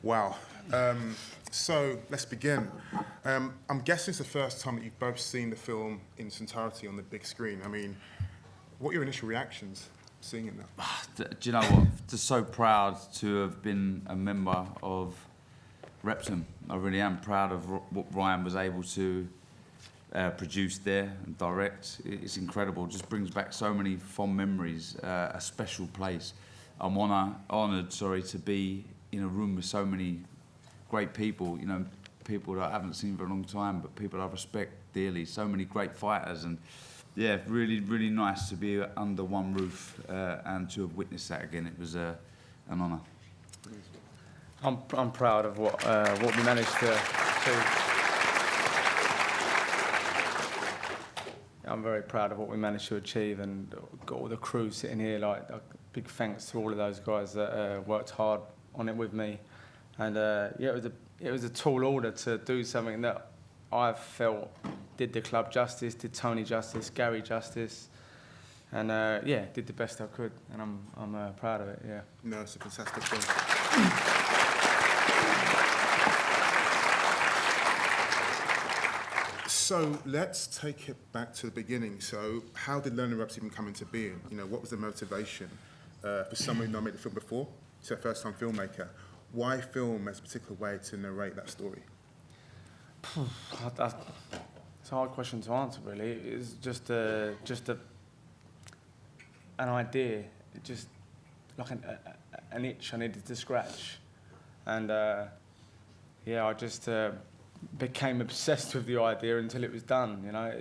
Wow. So let's begin. I'm guessing it's the first time that you've both seen the film in its entirety on the big screen. I mean, what are your initial reactions seeing it now? Do you know what? Just so proud to have been a member of Repton. I really am proud of what Ryan was able to produce there and direct. It's incredible. It just brings back so many fond memories. A special place. I'm honoured, to be in a room with so many great people. You know, people that I haven't seen for a long time, but people I respect dearly. So many great fighters, and yeah, really, really nice to be under one roof and to have witnessed that again. It was an honour. I'm proud of what we managed to achieve. I'm very proud of what we managed to achieve, and got all the crew sitting here. Like, big thanks to all of those guys that worked hard on it with me. And yeah, it was a tall order to do something that I felt did the club justice, did Tony justice, Gary justice, and yeah, did the best I could, and I'm proud of it. Yeah. No, it's a fantastic film. So let's take it back to the beginning. So how did Learning Reps even come into being? You know, what was the motivation for someone who'd not made the film before? So a first-time filmmaker. Why film as a particular way to narrate that story? It's a hard question to answer, really. It's just an idea, just like an itch I needed to scratch, and yeah, I just became obsessed with the idea until it was done. You know,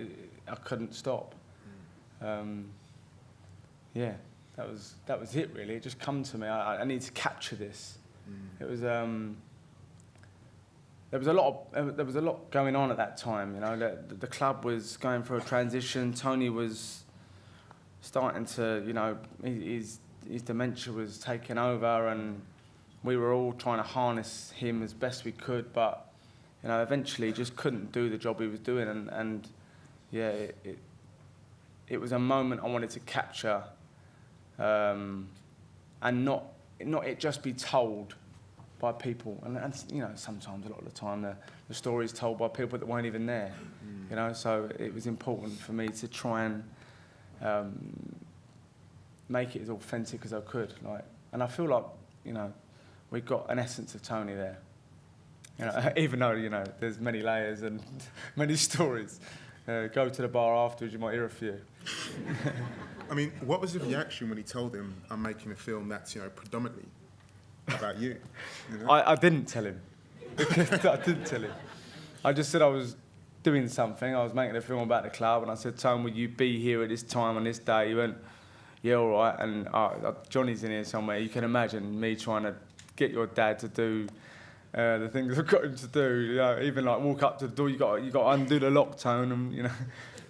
I couldn't stop. Yeah, that was it, really. It just come to me. I need to capture this. It was there was a lot going on at that time. You know, the club was going through a transition. Tony was starting to, you know, his dementia was taking over, and we were all trying to harness him as best we could, but you know, eventually just couldn't do the job he was doing, and yeah, it was a moment I wanted to capture, and not it just be told by people, and you know, sometimes, a lot of the time, the story is told by people that weren't even there, you know, so it was important for me to try and make it as authentic as I could, like, and I feel like, you know, we got an essence of Tony there, you know, even though, you know, there's many layers and many stories. Go to the bar afterwards, you might hear a few. I mean, what was the reaction when he told him, I'm making a film that's, you know, predominantly about you? You know? I didn't tell him. I didn't tell him. I just said I was doing something. I was making a film about the club, and I said, Tony, will you be here at this time on this day? He went, yeah, all right. And Johnny's in here somewhere. You can imagine me trying to get your dad to do the things I've got him to do. You know, even like walk up to the door, you got to undo the lock, Tone, and you know,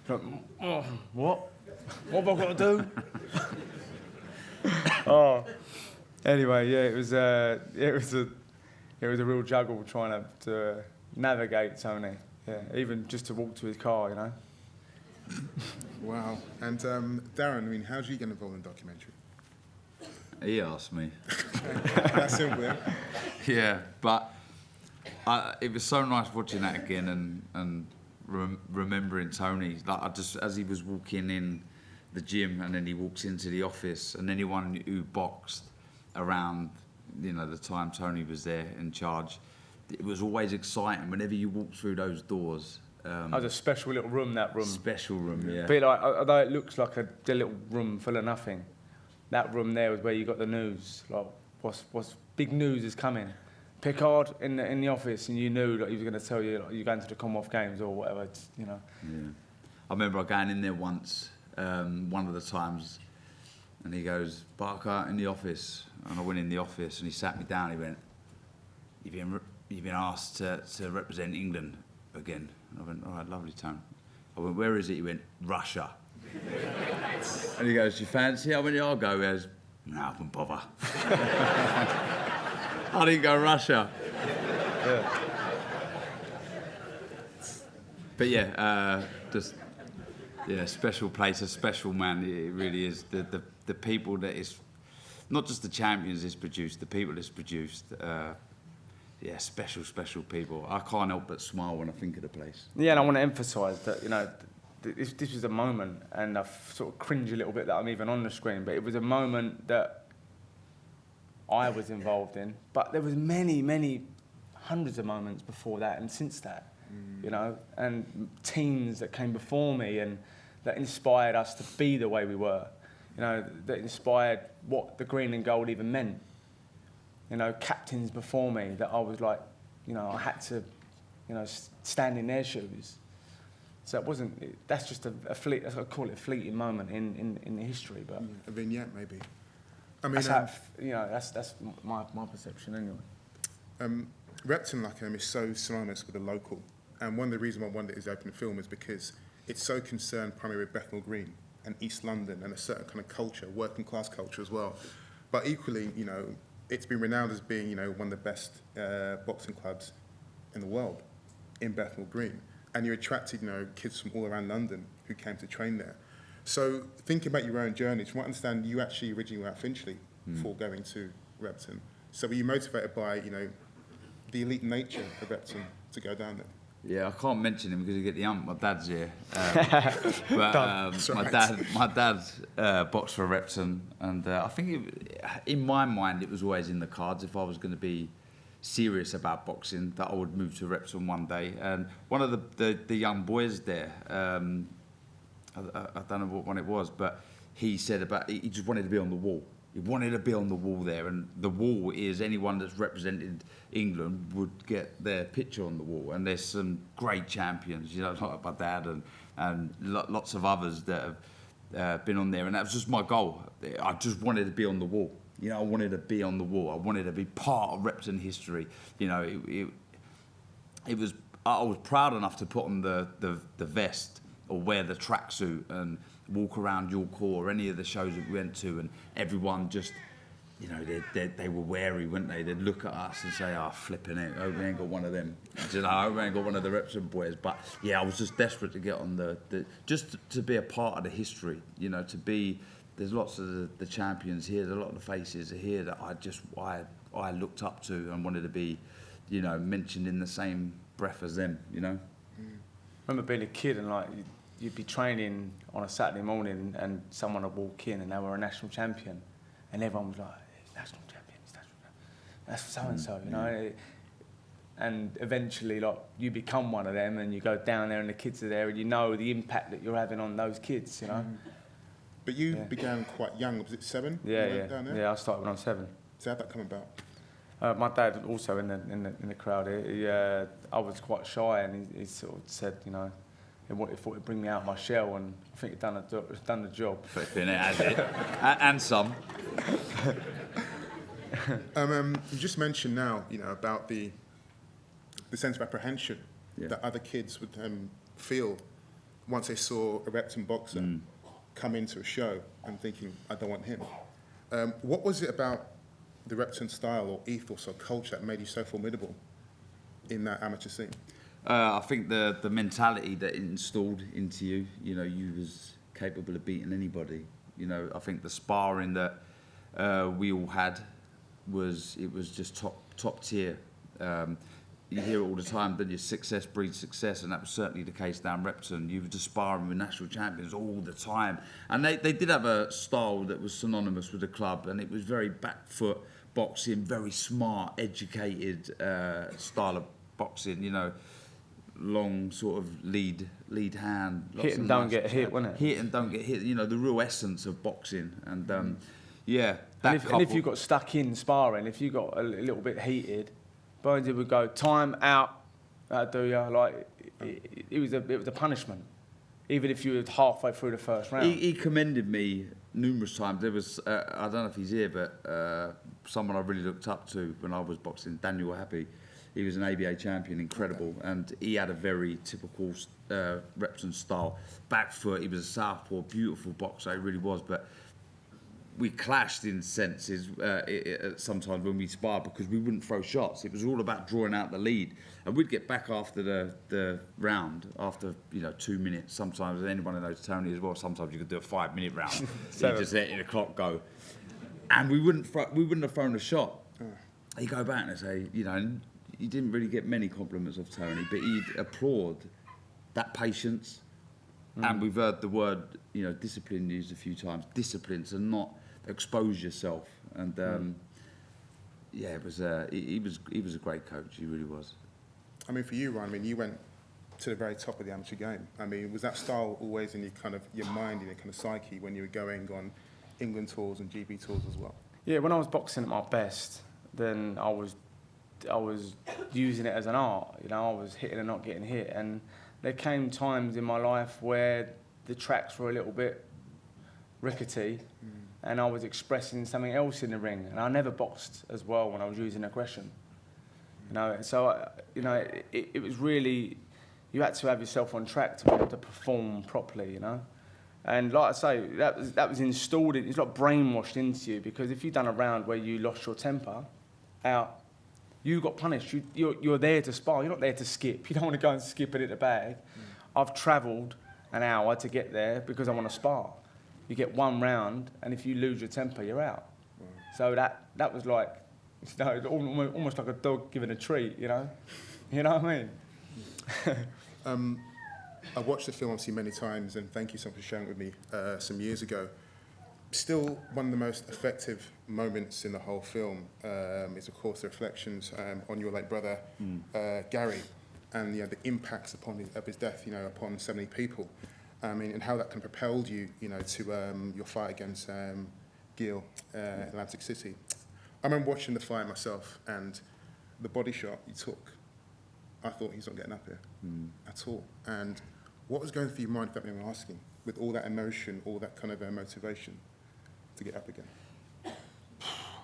like, oh, what? What have I got to do? Oh. Anyway, yeah, it was a real juggle trying to navigate Tony. Yeah, even just to walk to his car, you know. Wow. And Darren, I mean, how did you get involved in the documentary? He asked me. That's simple, yeah? Yeah, but it was so nice watching that again and remembering Tony. Like, as he was walking in the gym, and then he walks into the office, and anyone who boxed around, you know, the time Tony was there in charge, it was always exciting whenever you walked through those doors. That was a special little room, that room. Special room, yeah. But like, although it looks like a little room full of nothing, that room there was where you got the news. Like, what's big news is coming. Pickard in the office, and you knew that he was going to tell you, like, you're going to the Commonwealth Games or whatever, you know. Yeah. I remember going in there once, one of the times, and he goes, Barker, in the office. And I went in the office, and he sat me down. He went, you've been asked to represent England again. And I went, all right, lovely, Tone. I went, where is it? He went, Russia. And he goes, do you fancy it? I went, yeah, I'll go. He goes, no, I wouldn't bother. I didn't go Russia. Yeah. But yeah, just, yeah, special place, a special man. It really is. The people that is, not just the champions it's produced, the people it's produced. yeah, special people. I can't help but smile when I think of the place. Yeah, and I want to emphasise that, you know, this was a moment, and I sort of cringe a little bit that I'm even on the screen, but it was a moment that I was involved in. But there was many hundreds of moments before that and since that, you know, and teams that came before me and that inspired us to be the way we were, you know, that inspired what the green and gold even meant. You know, captains before me that I was like, you know, I had to, you know, stand in their shoes. So it wasn't, that's just a fleet, I call it a fleeting moment in the history, but... A vignette, maybe. I mean, that's how, you know, that's my perception anyway. Repton, like, is so synonymous with the local. And one of the reasons I wanted it is open the film is because it's so concerned primarily with Bethnal Green and East London and a certain kind of culture, working class culture as well. But equally, you know, it's been renowned as being, you know, one of the best boxing clubs in the world in Bethnal Green. And you attracted, you know, kids from all around London who came to train there. So thinking about your own journey, from what I understand, you actually originally were at Finchley before going to Repton. So were you motivated by, you know, the elite nature of Repton to go down there? Yeah, I can't mention him because you get the ump. My dad's here. But my dad boxed for Repton, and I think in my mind it was always in the cards if I was going to be serious about boxing that I would move to Repton one day. And one of the young boys there, I don't know what one it was, but he said about he just wanted to be on the wall. He wanted to be on the wall there, and the wall is anyone that's represented England would get their picture on the wall. And there's some great champions, you know, like my dad and lots of others that have been on there. And that was just my goal. I just wanted to be on the wall. You know, I wanted to be on the wall. I wanted to be part of Repton history. You know, it was. I was proud enough to put on the vest or wear the tracksuit and walk around York or any of the shows that we went to, and everyone just, you know, they were wary, weren't they? They'd look at us and say, "Oh, flipping it! I hope we ain't got one of them." You know, I hope we ain't got one of the Repton boys. But yeah, I was just desperate to get on just to be a part of the history. You know, to be. There's lots of the champions here. There's a lot of the faces here that I looked up to and wanted to be, you know, mentioned in the same breath as them. You know. I remember being a kid and like you'd be training on a Saturday morning and someone would walk in and they were a national champion, and everyone was like, "National champion, that's so and so," you know. And eventually, like, you become one of them, and you go down there, and the kids are there, and you know the impact that you're having on those kids, you know. But you began quite young. Was it 7? Yeah. Down there? Yeah, I started when I was 7. So how'd that come about? My dad also in the crowd. I was quite shy, and he sort of said, you know, he thought he'd bring me out of my shell, and I think he'd done the job. Flipping it, has it? And some. You just mentioned now, you know, about the sense of apprehension that other kids would feel once they saw a Repton boxer come into a show and thinking, "I don't want him." What was it about the Repton style or ethos or culture that made you so formidable in that amateur scene? I think the mentality that it installed into you, you know, you was capable of beating anybody. You know, I think the sparring that we all had was just top tier. You hear it all the time, that your success breeds success, and that was certainly the case down Repton. You were just sparring with national champions all the time. And they did have a style that was synonymous with the club, and it was very back foot boxing, very smart, educated style of boxing, you know, long sort of lead hand. Hit and don't get hit, wasn't it? Hit and don't get hit, you know, the real essence of boxing. And yeah. And if you got stuck in sparring, if you got a little bit heated, Burnsy would go, "Time out, that'll do ya." Like, it was a punishment, even if you were halfway through the first round. He commended me numerous times. There was, I don't know if he's here, but someone I really looked up to when I was boxing, Daniel Happy. He was an ABA champion, incredible, and he had a very typical Repton style. Back foot, he was a southpaw, beautiful boxer, he really was, but we clashed in senses sometimes when we sparred because we wouldn't throw shots. It was all about drawing out the lead, and we'd get back after the round after 2 minutes. Sometimes anyone who knows Tony as well. Sometimes you could do a 5-minute round. You just letting the clock go, and we wouldn't have thrown a shot. You go back and say, he didn't really get many compliments of Tony, but he'd applaud that patience. And we've heard the word, you know, discipline used a few times. Discipline, so not expose yourself. And yeah, it was. He was a great coach. He really was. I mean, for you, Ryan, I mean, you went to the very top of the amateur game. I mean, was that style always in your mind, in your kind of psyche when you were going on England tours and GB tours as well? Yeah, when I was boxing at my best, then I was using it as an art. You know, I was hitting and not getting hit. And there came times in my life where the tracks were a little bit rickety, and I was expressing something else in the ring. And I never boxed as well when I was using aggression. You know, so you know, it was really, you had to have yourself on track to be able to perform properly. You know. And like I say, that was installed, it's like brainwashed into you, because if you'd done a round where you lost your temper out, you got punished. You're there to spar, you're not there to skip. You don't want to go and skip it in the bag. I've travelled an hour to get there because I want to spar. You get one round, and if you lose your temper, you're out. So that was like, you know, almost like a dog given a treat, you know? You know what I mean? I watched the film obviously many times, and thank you so much for sharing it with me some years ago. Still, one of the most effective moments in the whole film is, of course, the reflections on your late brother, Gary, and the impacts of his death, upon so many people. I mean, and how that kind of propelled you, to your fight against Gil in Atlantic City. I remember watching the fight myself, and the body shot you took, I thought he's not getting up here at all. And what was going through your mind, if that anyone asking, with all that emotion, all that kind of motivation to get up again?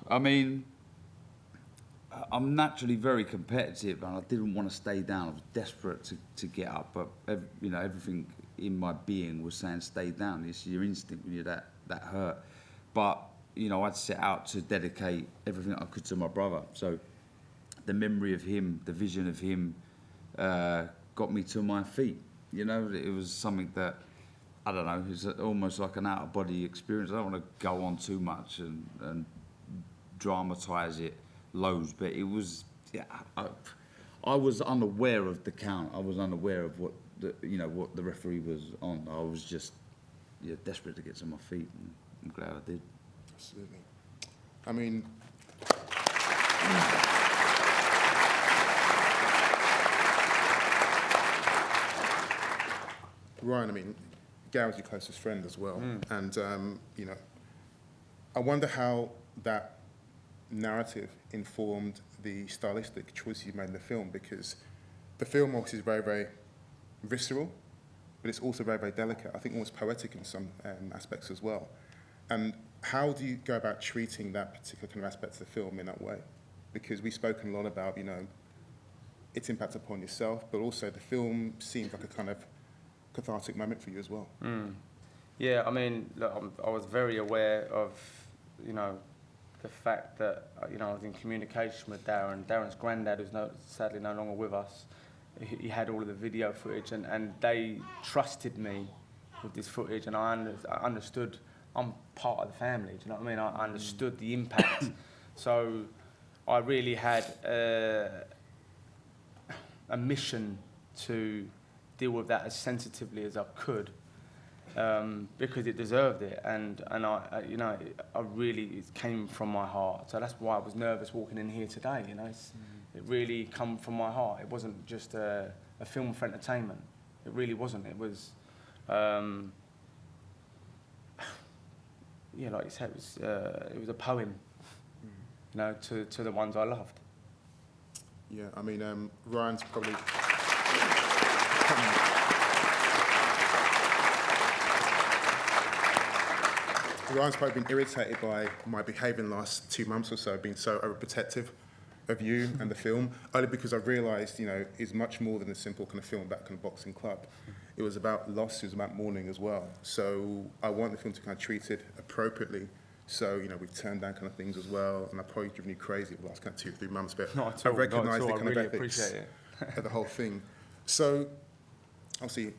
I mean, I'm naturally very competitive, and I didn't want to stay down. I was desperate to get up, but everything in my being was saying stay down. It's your instinct when you're that hurt. But I'd set out to dedicate everything I could to my brother. So the memory of him, the vision of him, got me to my feet. It was something that, I don't know, it's almost like an out-of-body experience. I don't want to go on too much and dramatise it loads, but it was, I was unaware of the count. I was unaware of what the referee was on. I was just desperate to get to my feet, and I'm glad I did. Absolutely. I mean, Ryan, Gary's your closest friend as well. And, I wonder how that narrative informed the stylistic choice you made in the film, because the film obviously is very, very visceral, but it's also very, very delicate. I think almost poetic in some aspects as well. And how do you go about treating that particular kind of aspect of the film in that way? Because we've spoken a lot about, its impact upon yourself, but also the film seems like a kind of cathartic moment for you as well. Yeah, look, I was very aware of, the fact that, I was in communication with Darren. Darren's granddad, who's sadly no longer with us, he had all of the video footage, and they trusted me with this footage, and I understood I'm part of the family, do you know what I mean? I understood the impact. So I really had a mission to deal with that as sensitively as I could, because it deserved it, and I really, it came from my heart. So that's why I was nervous walking in here today. It really come from my heart. It wasn't just a film for entertainment. It really wasn't. It was, like you said, it was a poem, to the ones I loved. Yeah, Ryan's probably. Ryan's probably been irritated by my behaviour in the last 2 months or so, being so overprotective of you and the film, only because I've realised, it's much more than a simple kind of film about kind of boxing club. It was about loss, it was about mourning as well. So I want the film to kind of treat it appropriately. So, we've turned down kind of things as well, and I've probably driven you crazy the last kind of 2 or 3 months, but I recognise the kind of ethics of the whole thing. So, obviously,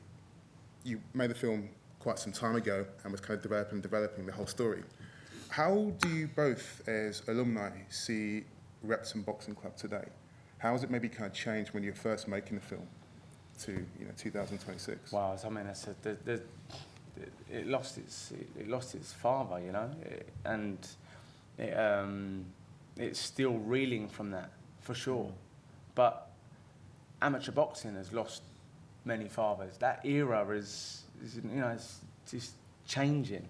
you made the film quite some time ago and was kind of developing the whole story. How do you both, as alumni, see Repton Boxing Club today? How has it maybe kind of changed when you're first making the film to 2026? Wow, I mean, it lost its father, you know, and it's still reeling from that for sure. But amateur boxing has lost many fathers. That era is it's just changing.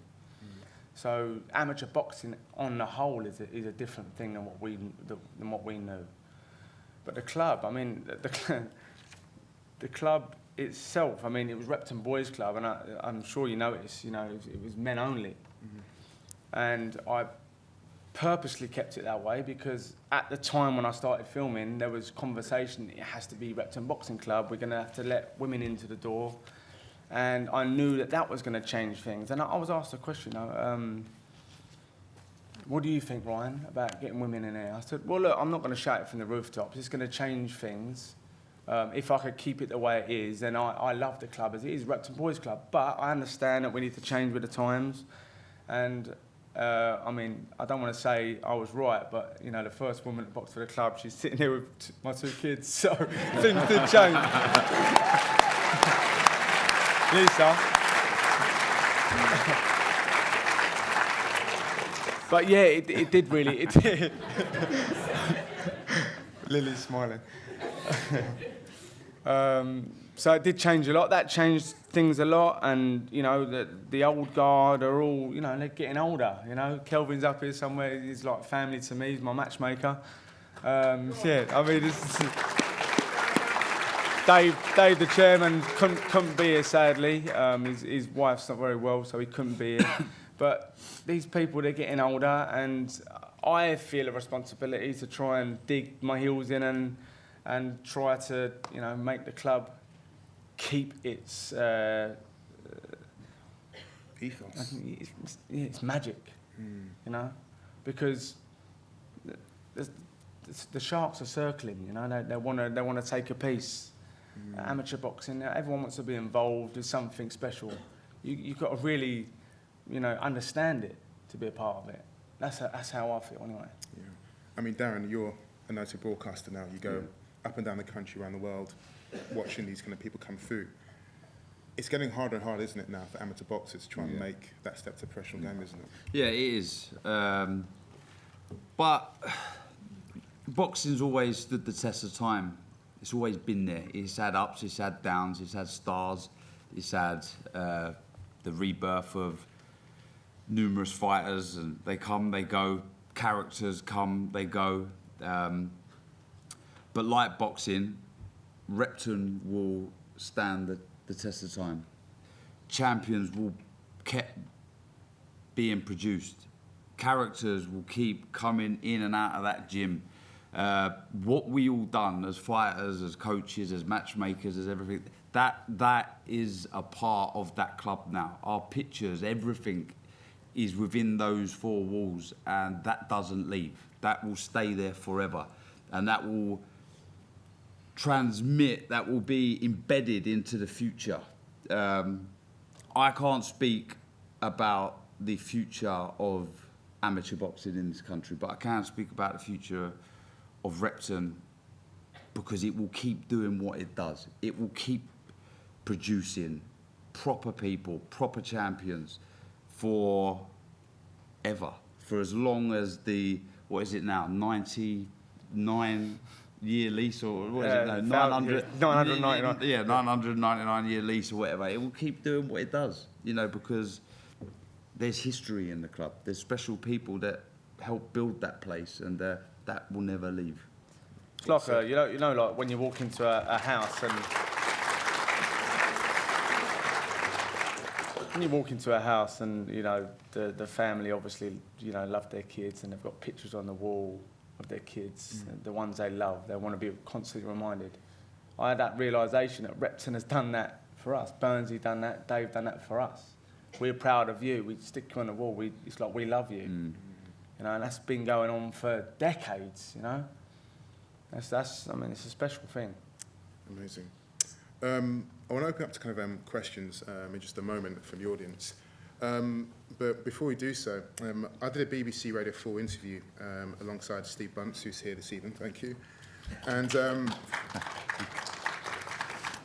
So amateur boxing on the whole is a different thing than what we knew. But the club, I mean, the club itself, I mean, it was Repton Boys Club, and I'm sure you noticed, you know, it was men only. And I purposely kept it that way because at the time when I started filming, there was conversation, it has to be Repton Boxing Club, we're going to have to let women into the door. And I knew that was going to change things. And I was asked a question, what do you think, Ryan, about getting women in here? I said, well, look, I'm not going to shout it from the rooftops. It's going to change things. If I could keep it the way it is, then I love the club as it is, Repton Boys Club. But I understand that we need to change with the times. And, I mean, I don't want to say I was right, but, you know, the first woman that boxed for the club, she's sitting here with my 2 kids, so things did change. Lisa. But yeah, it did really. It did. Lily's smiling. So it did change a lot. That changed things a lot, and you know the old guard are all, you know, they're getting older. You know, Kelvin's up here somewhere. He's like family to me. He's my matchmaker. Yeah, I mean, Dave, the chairman, couldn't be here sadly. His wife's not very well, so he couldn't be here. But these people, they're getting older, and I feel a responsibility to try and dig my heels in and try to, you know, make the club keep its ethos. It's magic, you know, because the sharks are circling. You know, they want to take a piece. Amateur boxing, everyone wants to be involved with something special. You've got to really, you know, understand it to be a part of it. That's how I feel anyway. Yeah. I mean, Darren, you're a noted broadcaster now. You go up and down the country, around the world, watching these kind of people come through. It's getting harder and harder, isn't it, now, for amateur boxers to try and make that step to professional game, isn't it? Yeah, it is. But boxing's always stood the test of time. It's always been there. It's had ups, it's had downs, it's had stars, it's had the rebirth of numerous fighters, and they come, they go. Characters come, they go. But like boxing, Repton will stand the test of time. Champions will keep being produced. Characters will keep coming in and out of that gym. What we all done as fighters, as coaches, as matchmakers, as everything, that is a part of that club now. Our pictures, everything is within those 4 walls, and that doesn't leave. That will stay there forever, and that will transmit, that will be embedded into the future. I can't speak about the future of amateur boxing in this country, but I can speak about the future of Repton, because it will keep doing what it does. It will keep producing proper people, proper champions for ever, for as long as the, what is it now, 99-year lease, or what is it now, 999. Yeah, 999-year lease or whatever. It will keep doing what it does, you know, because there's history in the club. There's special people that help build that place, and that will never leave. It's like you know, like when you walk into a house and when you walk into a house and, you know, the family obviously, you know, love their kids, and they've got pictures on the wall of their kids, the ones they love. They want to be constantly reminded. I had that realisation that Repton has done that for us. Burnsy done that. Dave done that for us. We're proud of you. We stick you on the wall. It's like we love you. You know, and that's been going on for decades. You know, that's. I mean, it's a special thing. Amazing. I want to open up to kind of questions in just a moment from the audience. But before we do so, I did a BBC Radio 4 interview alongside Steve Bunce, who's here this evening. Thank you. And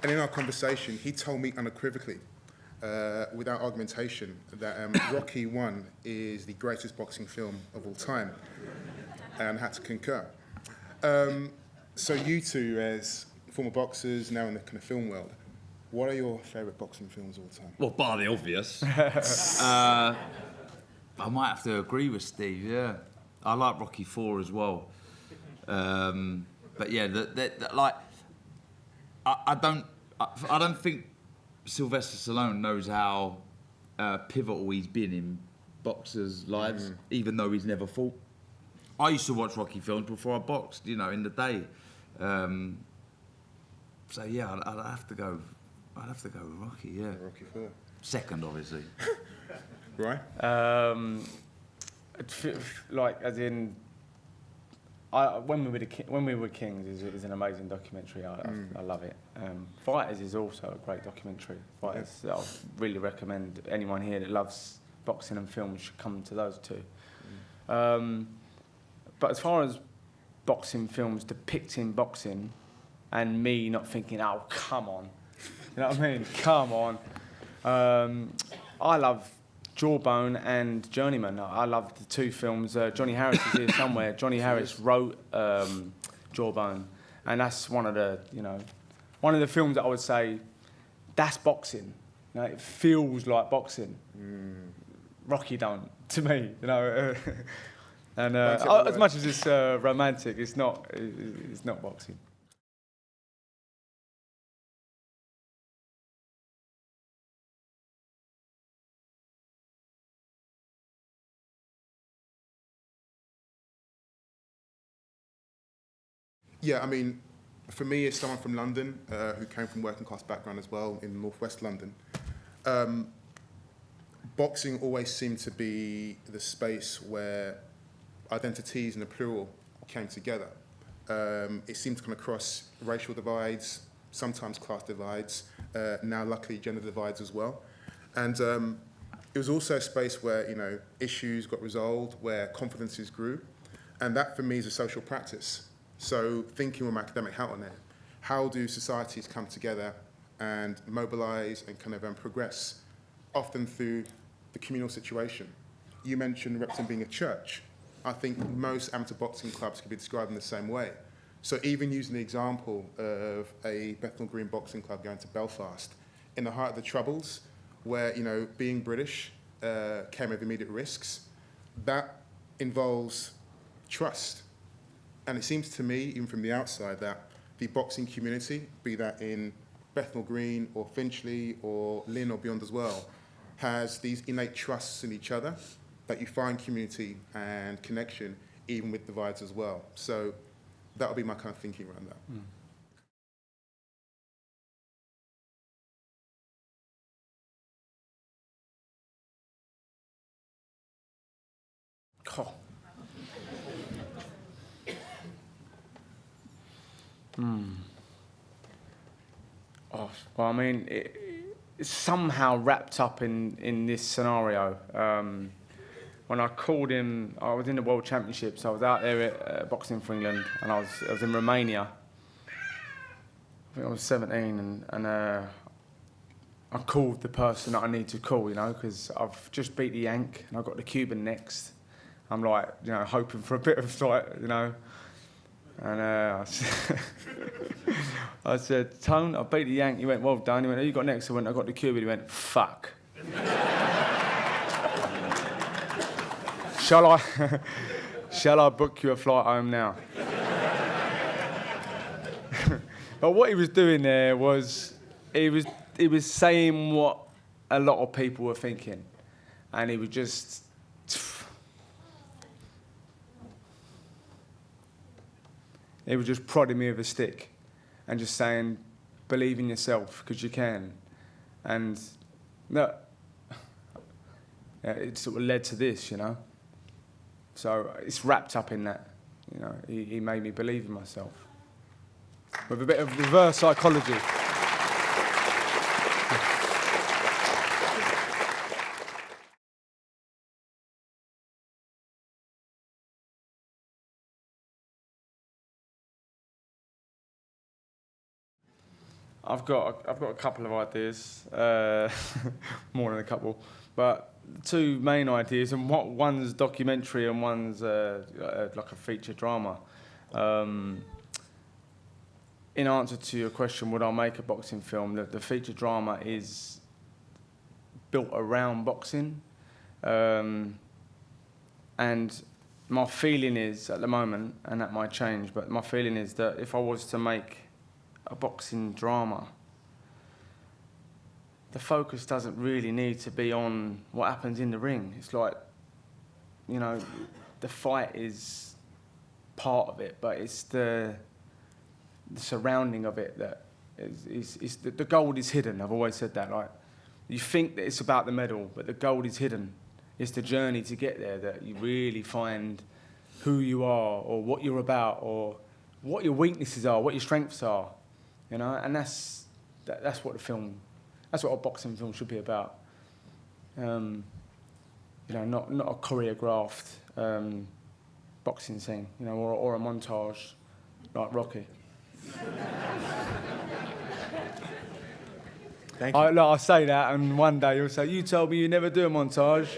in our conversation, he told me unequivocally, without argumentation, that Rocky 1 is the greatest boxing film of all time, and I had to concur. So you two, as former boxers, now in the kind of film world, what are your favourite boxing films of all time? Well, bar the obvious. I might have to agree with Steve, yeah. I like Rocky 4 as well. But yeah, like, I don't think Sylvester Stallone knows how pivotal he's been in boxers' lives, even though he's never fought. I used to watch Rocky films before I boxed, you know, in the day. So yeah, I'd have to go with Rocky, yeah. Rocky 4. Second, obviously. Right? Like, as in, when we were Kings is an amazing documentary. I love it. Fighters is also a great documentary. Fighters, I really recommend anyone here that loves boxing and film should come to those two. But as far as boxing films depicting boxing, and me not thinking, oh, come on, you know what I mean? Come on. I love Jawbone and Journeyman. I love the two films. Johnny Harris is here somewhere. Johnny Harris wrote Jawbone, and that's one of the films that I would say that's boxing. You know, it feels like boxing. Rocky don't, to me, you know. And as much as it's romantic, it's not boxing. Yeah, I mean, for me, as someone from London, who came from working class background as well in northwest London, boxing always seemed to be the space where identities in the plural came together. It seemed to come across racial divides, sometimes class divides, now luckily gender divides as well. And it was also a space where, you know, issues got resolved, where confidences grew. And that for me is a social practice. So thinking with my academic hat on it, how do societies come together and mobilize and kind of progress, often through the communal situation? You mentioned Repton being a church. I think most amateur boxing clubs could be described in the same way. So even using the example of a Bethnal Green Boxing Club going to Belfast, in the heart of the Troubles, where, you know, being British came with immediate risks, that involves trust. And it seems to me, even from the outside, that the boxing community, be that in Bethnal Green or Finchley or Lynn or beyond as well, has these innate trusts in each other, that you find community and connection even with divides as well. So that would be my kind of thinking around that. Oh. Oh, well, I mean, it's somehow wrapped up in this scenario. When I called him, I was in the World Championships. I was out there at boxing for England, and I was in Romania. I think I was 17, and I called the person that I need to call, you know, because I've just beat the Yank, and I've got the Cuban next. I'm like, you know, hoping for a bit of, like, you know. And I said, Tone, I beat the Yank. He went, well done. He went, who you got next? I went, I got the Cuban. He went, fuck. Shall I book you a flight home now? But what he was doing there was, he was saying what a lot of people were thinking. And he was just... He was just prodding me with a stick and just saying, believe in yourself, because you can. And no, it sort of led to this, you know. So it's wrapped up in that, you know. He made me believe in myself. With a bit of reverse psychology. I've got a couple of ideas, more than a couple, but two main ideas, and one's documentary and one's like a feature drama. In answer to your question, would I make a boxing film? The feature drama is built around boxing, and my feeling is at the moment, and that might change, but my feeling is that if I was to make a boxing drama, the focus doesn't really need to be on what happens in the ring. It's like, you know, the fight is part of it, but it's the surrounding of it that is the gold is hidden. I've always said that. Like, you think that it's about the medal, but the gold is hidden. It's the journey to get there that you really find who you are, or what you're about, or what your weaknesses are, what your strengths are, you know. And that's what a boxing film should be about. You know, not a choreographed boxing scene, you know, or a montage like Rocky. Thank you. I say that, and one day you'll say, "You told me you never do a montage."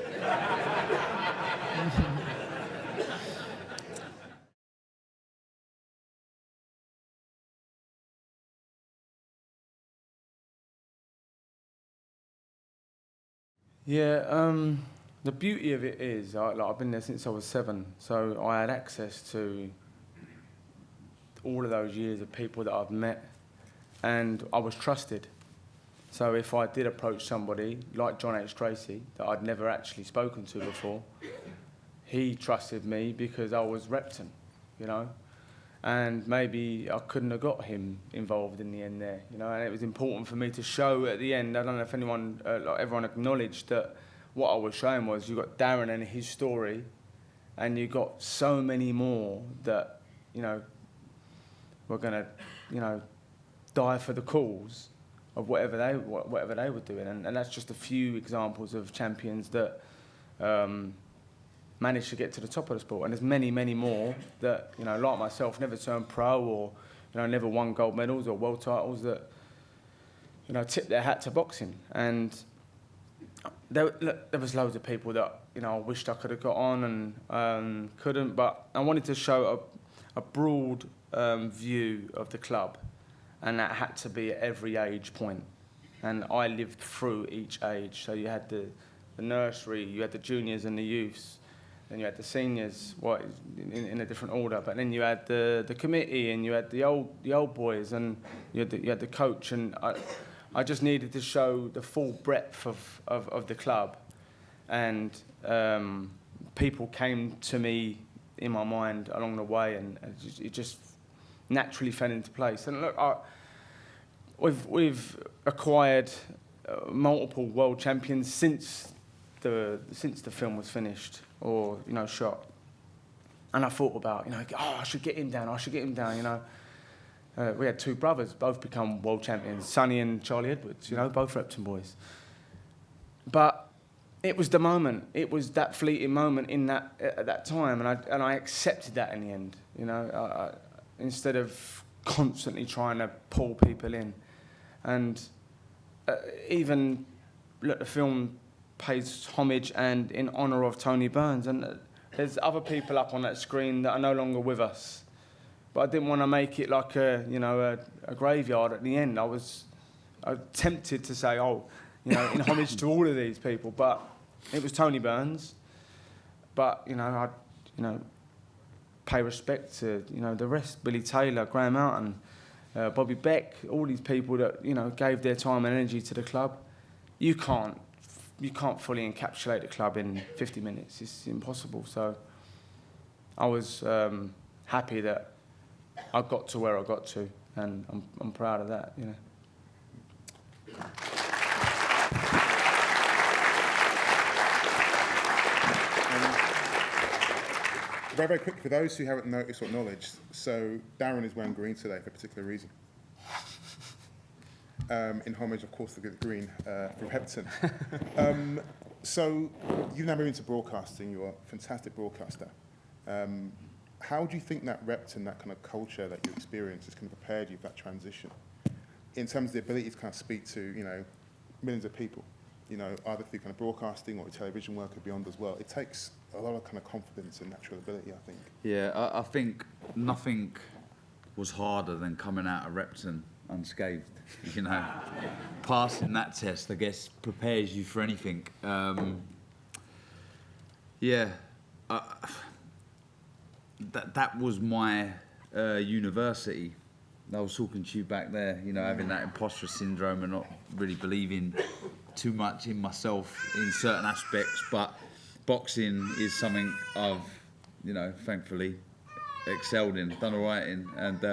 Yeah, the beauty of it is, I've been there since I was 7, so I had access to all of those years of people that I've met, and I was trusted. So if I did approach somebody like John H. Tracy that I'd never actually spoken to before, he trusted me because I was Repton, you know, and maybe I couldn't have got him involved in the end there, you know. And it was important for me to show at the end. I don't know if anyone, like everyone acknowledged that what I was showing was you got Darren and his story, and you got so many more that, you know, were gonna, you know, die for the cause of whatever they were doing, and that's just a few examples of champions that managed to get to the top of the sport. And there's many, many more that, you know, like myself, never turned pro, or, you know, never won gold medals or world titles, that, you know, tipped their hat to boxing. And there was loads of people that, you know, I wished I could have got on and couldn't, but I wanted to show a broad view of the club, and that had to be at every age point. And I lived through each age. So you had the nursery, you had the juniors and the youths, then you had the seniors, in a different order. But then you had the committee, and you had the old boys, and you had the coach. And I just needed to show the full breadth of the club. And people came to me in my mind along the way, and it just naturally fell into place. And look, we've acquired multiple world champions since the film was finished, or, you know, shot. And I thought about, you know, I should get him down, you know. We had 2 brothers, both become world champions, Sonny and Charlie Edwards, you know, both Repton boys. But it was the moment, it was that fleeting moment at that time, and I accepted that in the end, you know. Instead of constantly trying to pull people in. And even, look, the film pays homage and in honour of Tony Burns, and there's other people up on that screen that are no longer with us. But I didn't want to make it like a graveyard at the end. I was tempted to say, oh, you know, in homage to all of these people, but it was Tony Burns. But, you know, pay respect to, you know, the rest, Billy Taylor, Graham Mountain, Bobby Beck, all these people that, you know, gave their time and energy to the club. You can't fully encapsulate the club in 50 minutes. It's impossible. So I was happy that I got to where I got to, and I'm proud of that, you know. Very, very quick, for those who haven't noticed or acknowledged, so Darren is wearing green today for a particular reason. In homage, of course, to the green from Repton. So you've now moved into broadcasting. You're a fantastic broadcaster. How do you think that Repton, that kind of culture that you experienced, has kind of prepared you for that transition in terms of the ability to kind of speak to, you know, millions of people, you know, either through kind of broadcasting or television work or beyond as well, it takes a lot of kind of confidence and natural ability, I think. Yeah, I think nothing was harder than coming out of Repton unscathed. You know, passing that test, I guess, prepares you for anything. That was my university. I was talking to you back there, you know, having that imposter syndrome and not really believing too much in myself in certain aspects. But boxing is something I've, you know, thankfully excelled in, done all right in, and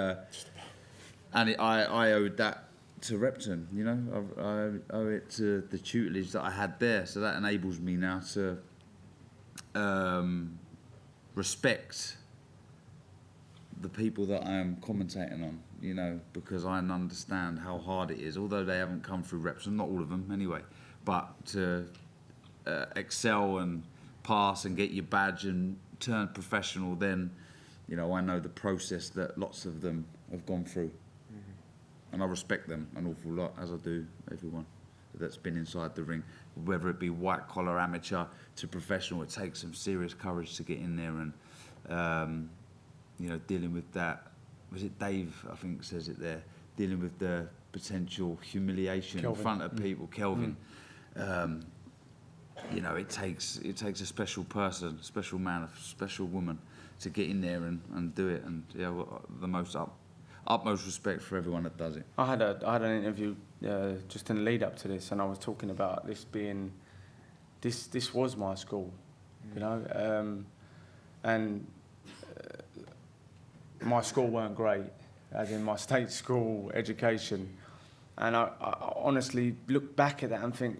I owed that to Repton, you know. I owe it to the tutelage that I had there, so that enables me now to respect the people that I am commentating on, you know, because I understand how hard it is, although they haven't come through Repton, not all of them anyway, but to excel and pass and get your badge and turn professional, then, you know, I know the process that lots of them have gone through. And I respect them an awful lot, as I do everyone that's been inside the ring, whether it be white collar amateur to professional. It takes some serious courage to get in there and, you know, dealing with that. Was it Dave, I think, says it there, dealing with the potential humiliation Kelvin. in front of people, Kelvin. You know, it takes a special person, a special man, a special woman to get in there and do it. And yeah, well, the most utmost respect for everyone that does it. I had an interview just in the lead up to this, and I was talking about this being this was my school, you know, and my school weren't great, as in my state school education, and I honestly look back at that and think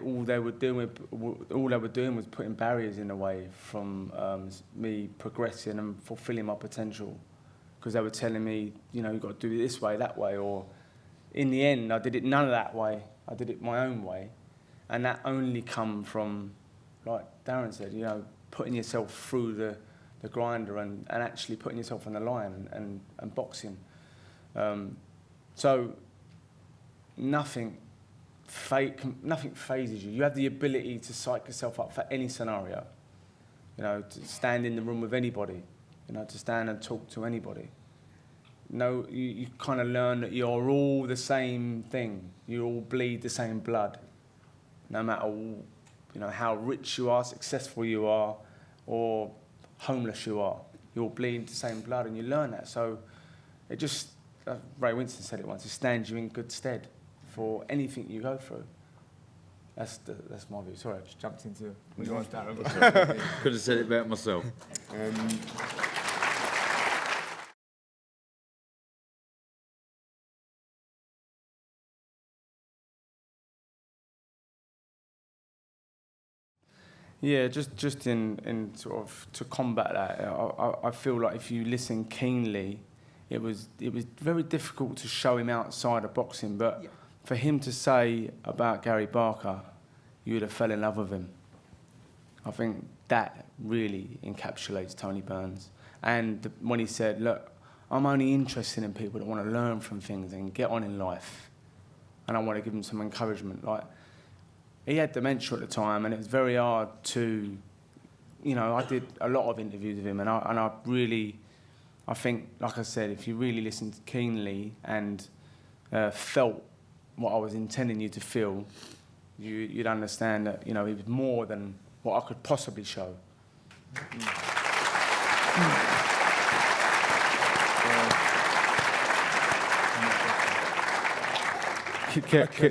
all they were doing was putting barriers in the way from me progressing and fulfilling my potential. Because they were telling me, you know, you've got to do it this way, that way, or in the end, I did it none of that way. I did it my own way. And that only come from, like Darren said, you know, putting yourself through the grinder and actually putting yourself on the line and boxing. So nothing phases you. You have the ability to psych yourself up for any scenario. You know, to stand in the room with anybody. You know, to stand and talk to anybody. No, you kind of learn that you're all the same thing. You all bleed the same blood. No matter, you know, how rich you are, successful you are, or homeless you are. You all bleed the same blood, and you learn that. So it just, Ray Winston said it once, it stands you in good stead for anything you go through. That's my view. Sorry, I just jumped into what you asked, Darren. Could have said it better myself. Yeah, just in sort of to combat that, I feel like if you listen keenly, it was very difficult to show him outside of boxing, but for him to say about Gary Barker, you would have fell in love with him. I think that really encapsulates Tony Burns. And when he said, look, I'm only interested in people that want to learn from things and get on in life, and I want to give them some encouragement. Like, he had dementia at the time, and it was very hard to, you know, I did a lot of interviews with him, and I really, I think, like I said, if you really listened keenly and felt what I was intending you to feel, you'd understand that, you know, he was more than what I could possibly show.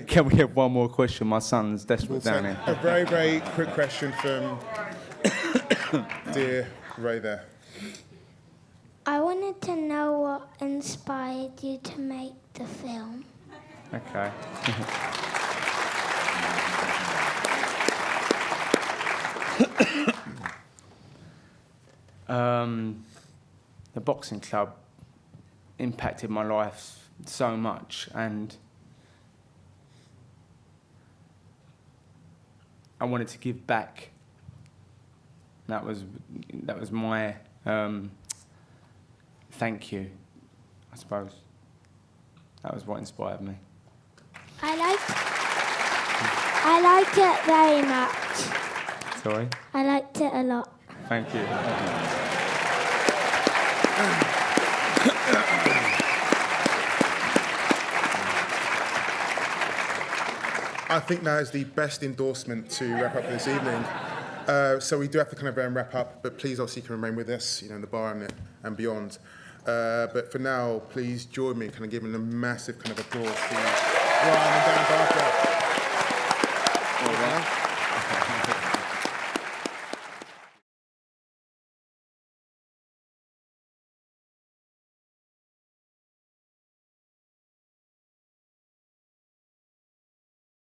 Can we have one more question? My son's desperate down here. A very, very quick question from dear Ray there. I wanted to know what inspired you to make the film. Okay. The boxing club impacted my life so much, and I wanted to give back. That was my thank you, I suppose. That was what inspired me. I like it very much. Sorry? I liked it a lot. Thank you. I think that is the best endorsement to wrap up this evening. So we do have to kind of wrap up, but please obviously you can remain with us, in the bar and beyond. But for now, please join me in kind of giving a massive kind of applause to Ryan and Dan Barker.